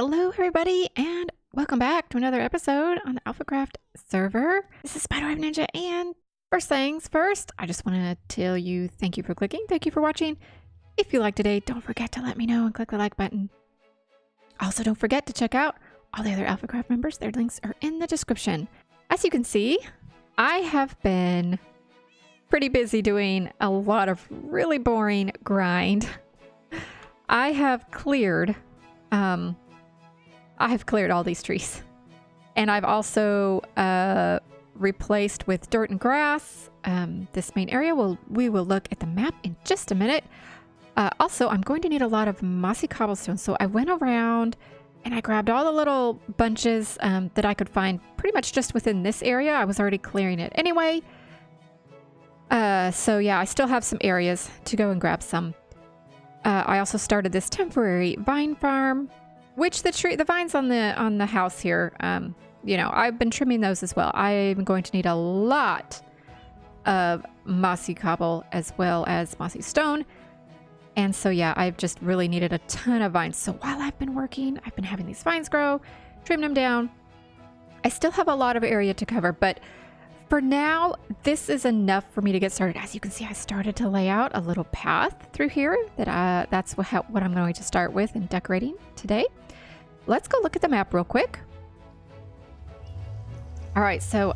Hello everybody and welcome back to another episode on the AlphaCraft server. This is SpiderWeb Ninja, and first things first, I just want to tell you thank you for clicking, thank you for watching. If you like today, don't forget to let me know and click the like button. Also, don't forget to check out all the other AlphaCraft members. Their links are in the description. As you can see, I have been pretty busy doing a lot of really boring grind. I have cleared all these trees, and I've also replaced with dirt and grass this main area. We will look at the map in just a minute. Also, I'm going to need a lot of mossy cobblestone, so I went around and I grabbed all the little bunches that I could find pretty much just within this area. I was already clearing it anyway. So yeah, I still have some areas to go and grab some. I also started this temporary vine farm, which the vines on the house here, you know, I've been trimming those as well. I'm going to need a lot of mossy cobble as well as mossy stone. And so yeah, I've just really needed a ton of vines. So while I've been working, I've been having these vines grow, trimmed them down. I still have a lot of area to cover, but for now, this is enough for me to get started. As you can see, I started to lay out a little path through here. That's what I'm going to start with in decorating today. Let's go look at the map real quick. All right, so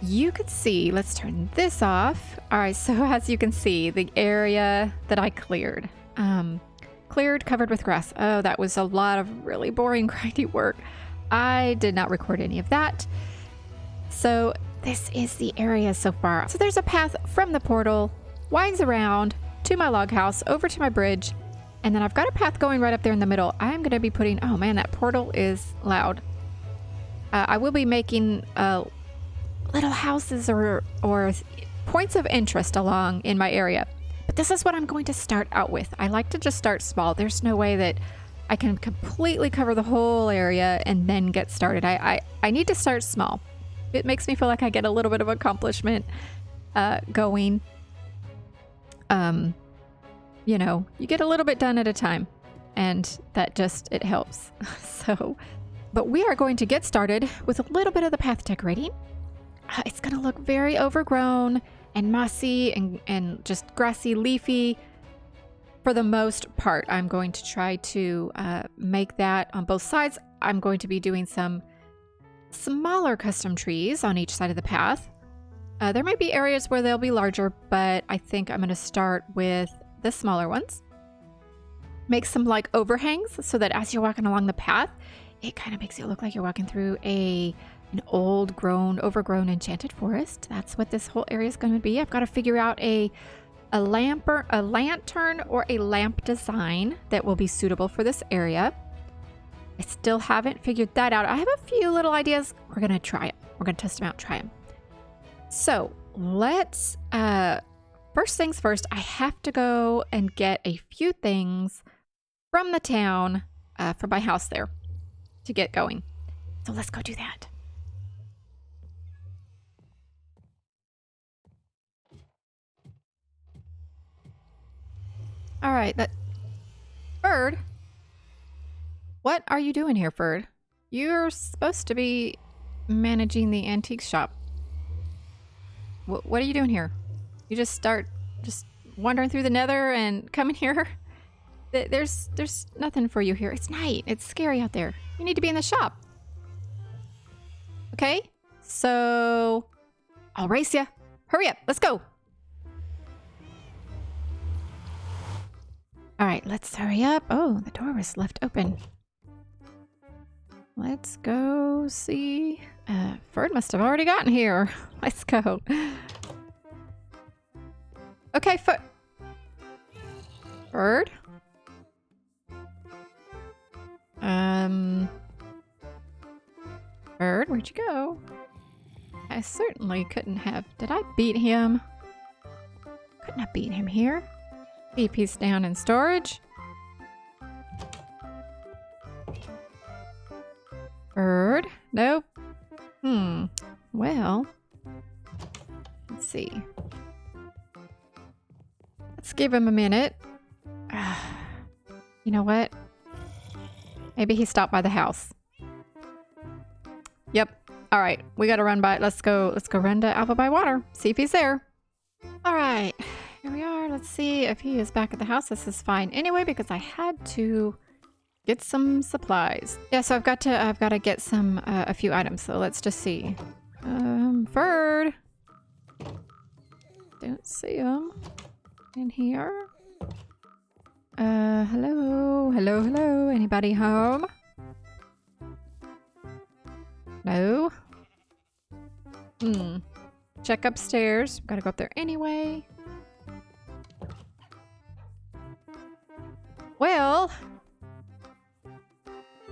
you can see, let's turn this off. All right, so as you can see, the area that I cleared, covered with grass. Oh, that was a lot of really boring, grindy work. I did not record any of that. So this is the area so far. So there's a path from the portal, winds around to my log house, over to my bridge, and then I've got a path going right up there in the middle. I'm going to be putting, oh man, that portal is loud. I will be making little houses or points of interest along in my area. But this is what I'm going to start out with. I like to just start small. There's no way that I can completely cover the whole area and then get started. I need to start small. It makes me feel like I get a little bit of accomplishment going. You know, you get a little bit done at a time, and that it helps. But we are going to get started with a little bit of the path decorating. It's going to look very overgrown and mossy and just grassy, leafy for the most part. I'm going to try to make that on both sides. I'm going to be doing some smaller custom trees on each side of the path. There might be areas where they'll be larger, but I think I'm going to start with the smaller ones. Make some like overhangs so that as you're walking along the path, it kind of makes it look like you're walking through an overgrown enchanted forest. That's what this whole area is going to be. I've got to figure out a lantern or a lamp design that will be suitable for this area. I still haven't figured that out. I have a few little ideas. We're going to try it. We're going to test them out, try them. So let's, first things first, I have to go and get a few things from the town, from my house there to get going. So let's go do that. All right, Ferd. What are you doing here, Ferd? You're supposed to be managing the antique shop. What are you doing here? You just wandering through the nether and coming here? There's nothing for you here. It's night. It's scary out there. You need to be in the shop. Okay? So I'll race ya. Hurry up. Let's go. All right, let's hurry up. Oh, the door was left open. Let's go see. Ferd must have already gotten here. Let's go. Okay, Ferd. Ferd, where'd you go? I certainly couldn't have. Did I beat him? Couldn't have beaten him here. BP's down in storage. Ferd? Nope. Well, let's see. Let's give him a minute. You know what? Maybe he stopped by the house. Yep. All right, we gotta run by. Let's go run to Alpha by Water. See if he's there. All right, here we are. Let's see if he is back at the house. This is fine anyway because I had to get some supplies. Yeah, so I've got to get some a few items. So let's just see. Ferd. Don't see him in here. Hello, hello, hello. Anybody home? No. Check upstairs. Gotta go up there anyway. Well,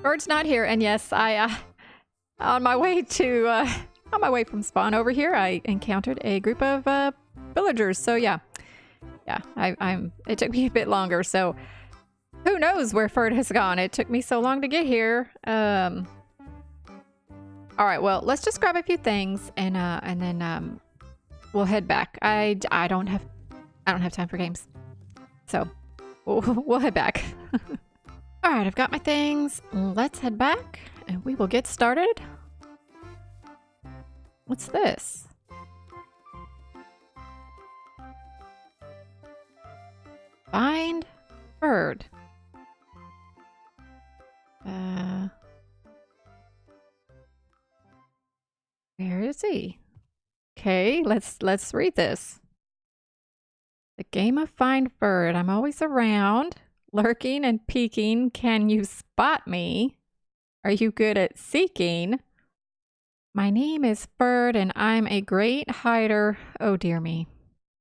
Ferd's not here, and yes, on my way from spawn over here, I encountered a group of villagers. So yeah, it took me a bit longer. So who knows where Ferd has gone? It took me so long to get here. All right, well, let's just grab a few things and then we'll head back. I don't have time for games, so we'll head back. All right, I've got my things. Let's head back and we will get started. What's this? Find Ferd. Where is he? Okay, let's read this. The game of Find Ferd. I'm always around, lurking and peeking. Can you spot me? Are you good at seeking? My name is Ferd and I'm a great hider. Oh dear me.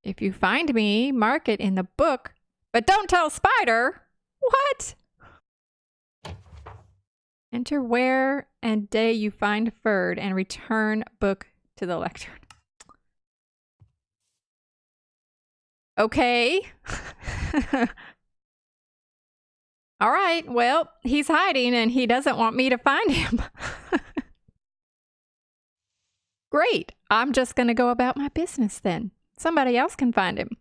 If you find me, mark it in the book, but don't tell Spider. What? Enter where and day you find Ferd and return book to the lectern. Okay. All right, well, he's hiding and he doesn't want me to find him. Great, I'm just gonna go about my business then. Somebody else can find him.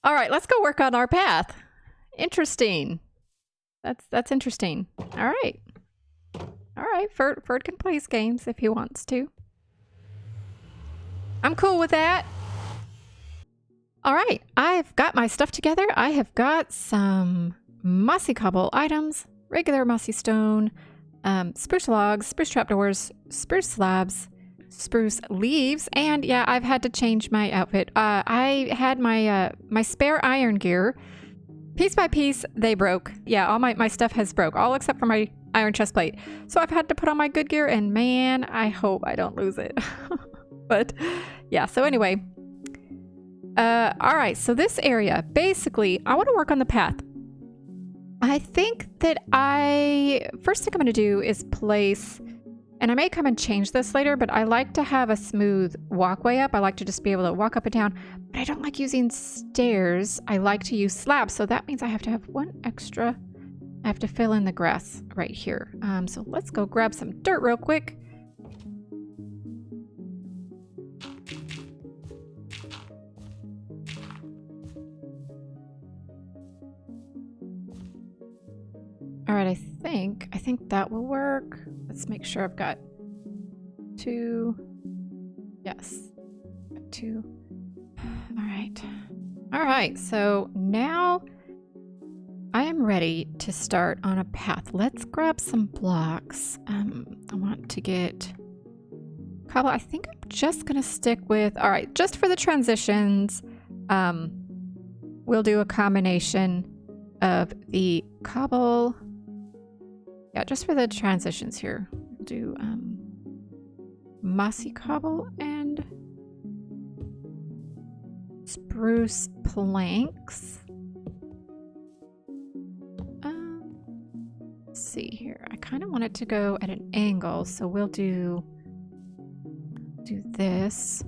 All right, let's go work on our path. Interesting. That's interesting. All right. All right, Ferd can play his games if he wants to. I'm cool with that. All right, I've got my stuff together. I have got some mossy cobble items, regular mossy stone, spruce logs, spruce trapdoors, spruce slabs, spruce leaves, and yeah, I've had to change my outfit. I had my my spare iron gear. Piece by piece, they broke. Yeah, all my stuff has broke, all except for my iron chest plate. So I've had to put on my good gear, and man, I hope I don't lose it. But yeah, so anyway. All right, so this area, basically, I want to work on the path. I think that first thing I'm going to do is place, and I may come and change this later, but I like to have a smooth walkway up. I like to just be able to walk up and down, but I don't like using stairs. I like to use slabs, so that means I have to have one extra. I have to fill in the grass right here. So let's go grab some dirt real quick. All right, I think that will work. Let's make sure I've got 2. Yes, got 2. All right, so now I am ready to start on a path. Let's grab some blocks. I want to get cobble. I think I'm just gonna stick with, all right, just for the transitions, we'll do a combination of the cobble. Yeah, just for the transitions here, we'll do mossy cobble and spruce planks. Let's see here. I kind of want it to go at an angle, so we'll do this.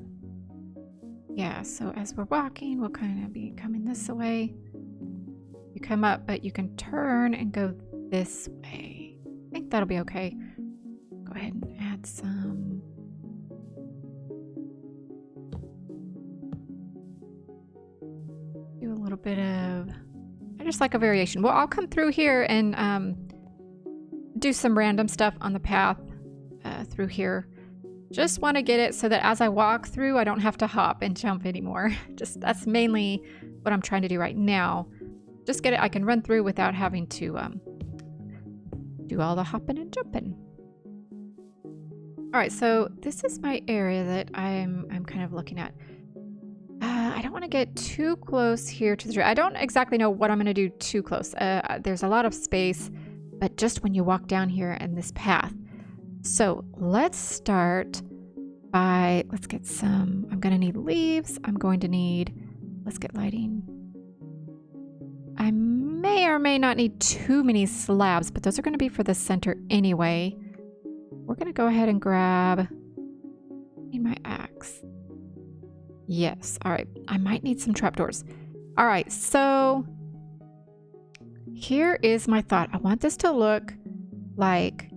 Yeah, so as we're walking, we'll kind of be coming this way. You come up, but you can turn and go this way. I think that'll be okay. Go ahead and add some. Do a little bit of I just like a variation. Well, I'll come through here and do some random stuff on the path through here. Just want to get it so that as I walk through, I don't have to hop and jump anymore. Just that's mainly what I'm trying to do right now. Just get it. I can run through without having to do all the hopping and jumping. All right, so this is my area that I'm kind of looking at. I don't want to get too close here to the tree. I don't exactly know what I'm going to do too close. There's a lot of space, but just when you walk down here in this path. So let's start by, let's get some, I'm going to need leaves. I'm going to need, let's get lighting. I may or may not need too many slabs, but those are going to be for the center anyway. We're going to go ahead and grab my axe. Yes. All right. I might need some trapdoors. All right. So here is my thought. I want this to look like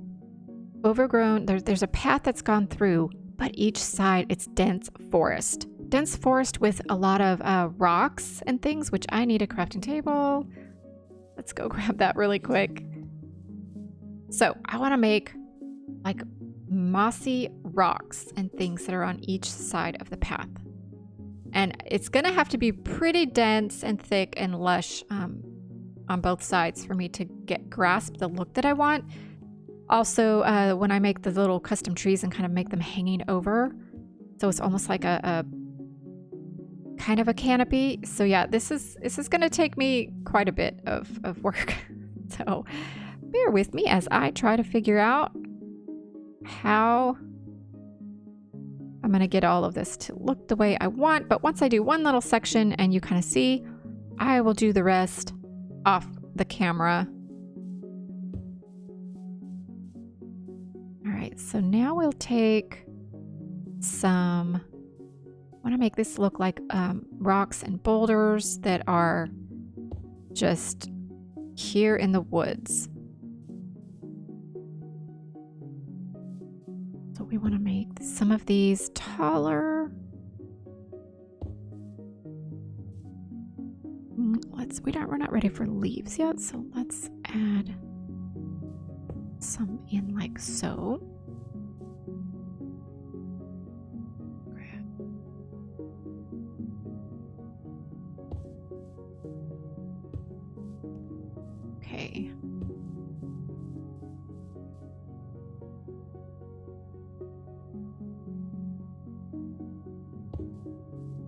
overgrown. There's a path that's gone through, but each side it's dense forest. Dense forest with a lot of rocks and things, which I need a crafting table. Let's go grab that really quick. So I want to make like mossy rocks and things that are on each side of the path. And it's going to have to be pretty dense and thick and lush on both sides for me to grasp the look that I want. Also, when I make the little custom trees and kind of make them hanging over, so it's almost like a kind of a canopy. So yeah, this is going to take me quite a bit of work. So bear with me as I try to figure out how I'm going to get all of this to look the way I want. But once I do one little section and you kind of see, I will do the rest off the camera. All right, so now we'll take some, I want to make this look like rocks and boulders that are just here in the woods. So we want to make some of these taller. We're not ready for leaves yet, so let's add some in like so. Okay.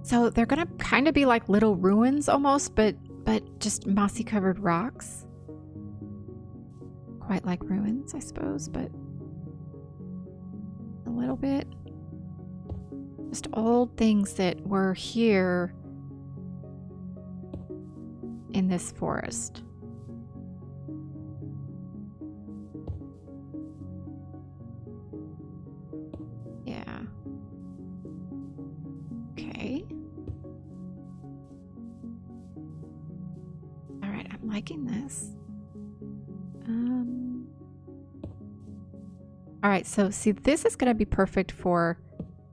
So they're gonna kind of be like little ruins almost, but just mossy covered rocks. Quite like ruins, I suppose, but a little bit. Just old things that were here in this forest. Yeah. Okay. All right, I'm liking this. All right, so see, this is going to be perfect for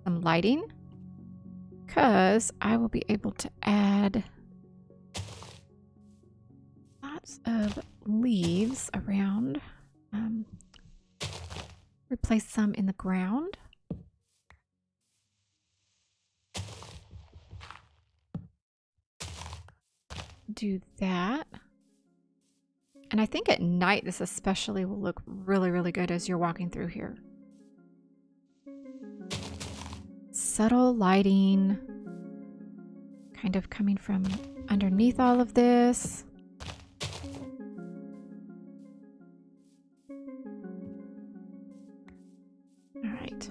some lighting because I will be able to add lots of leaves around. Replace some in the ground. Do that. And I think at night this especially will look really, really good as you're walking through here. Subtle lighting kind of coming from underneath all of this. All right.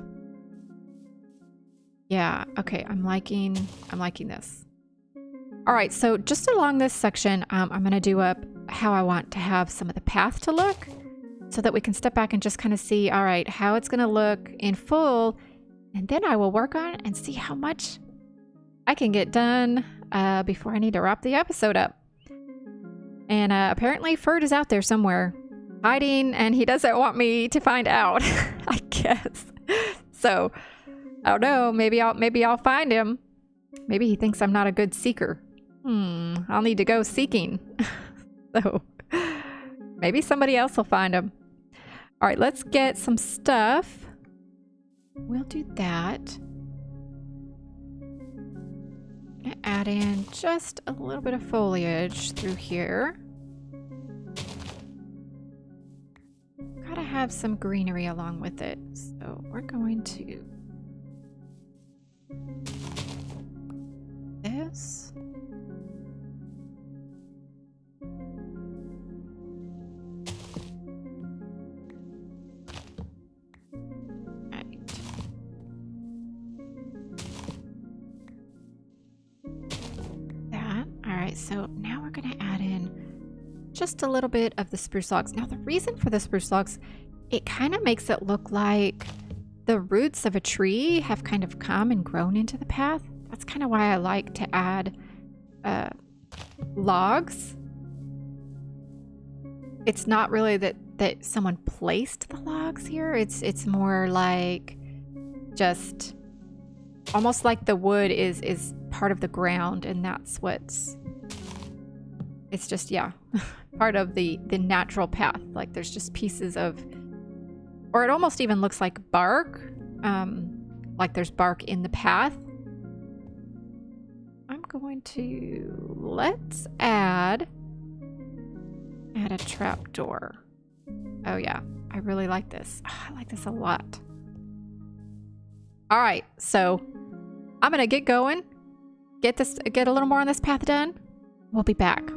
Yeah, okay, I'm liking this. All right, so just along this section, I'm gonna do up how I want to have some of the path to look so that we can step back and just kind of see, all right, how it's gonna look in full. And then I will work on it and see how much I can get done before I need to wrap the episode up. And apparently Ferd is out there somewhere hiding and he doesn't want me to find out, I guess. So, I don't know, maybe I'll find him. Maybe he thinks I'm not a good seeker. I'll need to go seeking. So maybe somebody else will find them. All right, let's get some stuff. We'll do that. I'm gonna add in just a little bit of foliage through here. Gotta have some greenery along with it. So we're going to this. So now we're going to add in just a little bit of the spruce logs. Now the reason for the spruce logs, it kind of makes it look like the roots of a tree have kind of come and grown into the path. That's kind of why I like to add logs. It's not really that someone placed the logs here. It's more like just almost like the wood is part of the ground, and that's what's... It's just, yeah, part of the natural path. Like there's just pieces of, or it almost even looks like bark, like there's bark in the path. I'm going to, let's add a trapdoor. Oh yeah, I really like this. Oh, I like this a lot. All right, so I'm gonna get going, get a little more on this path done. We'll be back.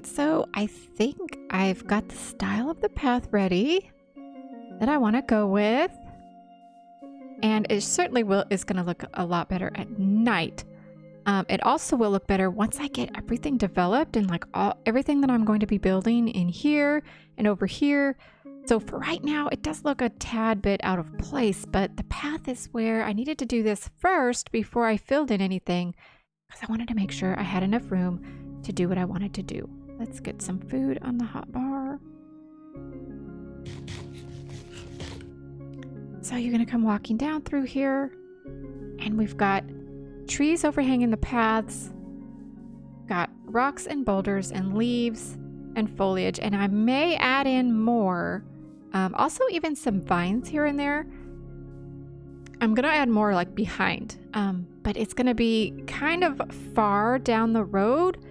So I think I've got the style of the path ready that I want to go with, and it certainly is going to look a lot better at night. It also will look better once I get everything developed and like everything that I'm going to be building in here and over here. So for right now, it does look a tad bit out of place, but the path is where I needed to do this first before I filled in anything, because I wanted to make sure I had enough room to do what I wanted to do. Let's get some food on the hot bar. So you're gonna come walking down through here, and we've got trees overhanging the paths, got rocks and boulders and leaves and foliage, and I may add in more. Also even some vines here and there. I'm gonna add more like behind, but it's gonna be kind of far down the road,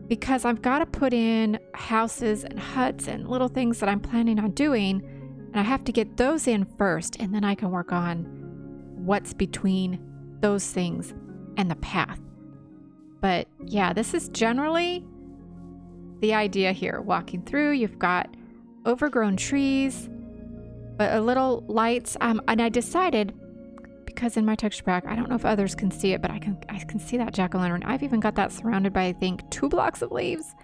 because I've got to put in houses and huts and little things that I'm planning on doing, and I have to get those in first, and then I can work on what's between those things and the path. But yeah, this is generally the idea here. Walking through, you've got overgrown trees, but a little lights, and I decided, because in my texture pack, I don't know if others can see it, but I can see that jack-o'-lantern. I've even got that surrounded by, I think, 2 blocks of leaves,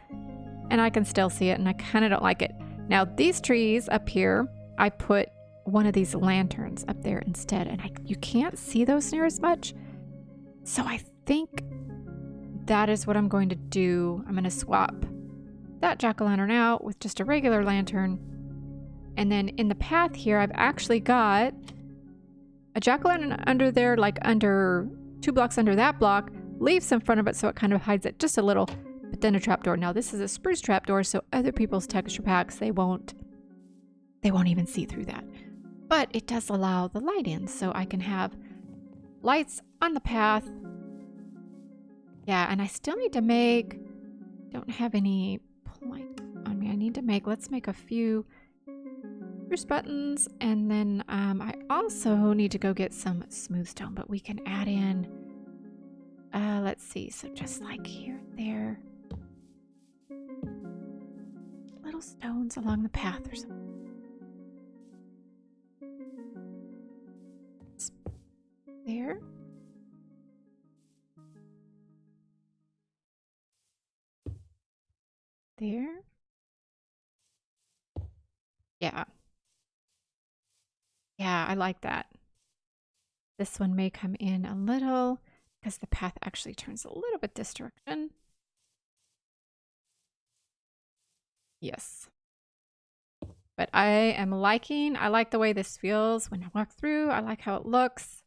and I can still see it, and I kind of don't like it. Now these trees up here, I put one of these lanterns up there instead, and you can't see those near as much. So I think that is what I'm going to do. I'm going to swap that jack-o'-lantern out with just a regular lantern, and then in the path here, I've actually got a jack-o'-lantern under there, like under 2 blocks under that block, leaves in front of it so it kind of hides it just a little, but then a trapdoor. Now this is a spruce trapdoor, so other people's texture packs, they won't even see through that. But it does allow the light in, so I can have lights on the path. Yeah, and I still need to make, don't have any plank on me. I need to make, let's make a few spruce buttons, and then I also need to go get some smooth stone, but we can add in, let's see, so just like here and there, little stones along the path or something. There. There. Yeah. Yeah, I like that. This one may come in a little because the path actually turns a little bit this direction. Yes. But I like the way this feels when I walk through. I like how it looks.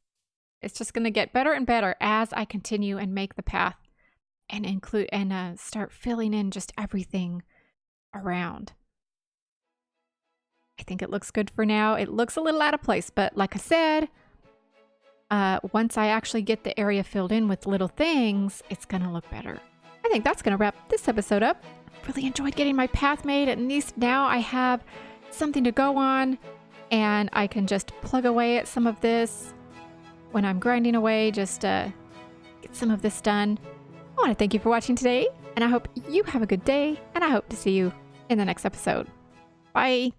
It's just going to get better and better as I continue and make the path and include and start filling in just everything around. I think it looks good for now. It looks a little out of place, but like I said, once I actually get the area filled in with little things, it's going to look better. I think that's going to wrap this episode up. Really enjoyed getting my path made. At least now I have something to go on and I can just plug away at some of this when I'm grinding away, just get some of this done. I want to thank you for watching today, and I hope you have a good day, and I hope to see you in the next episode. Bye.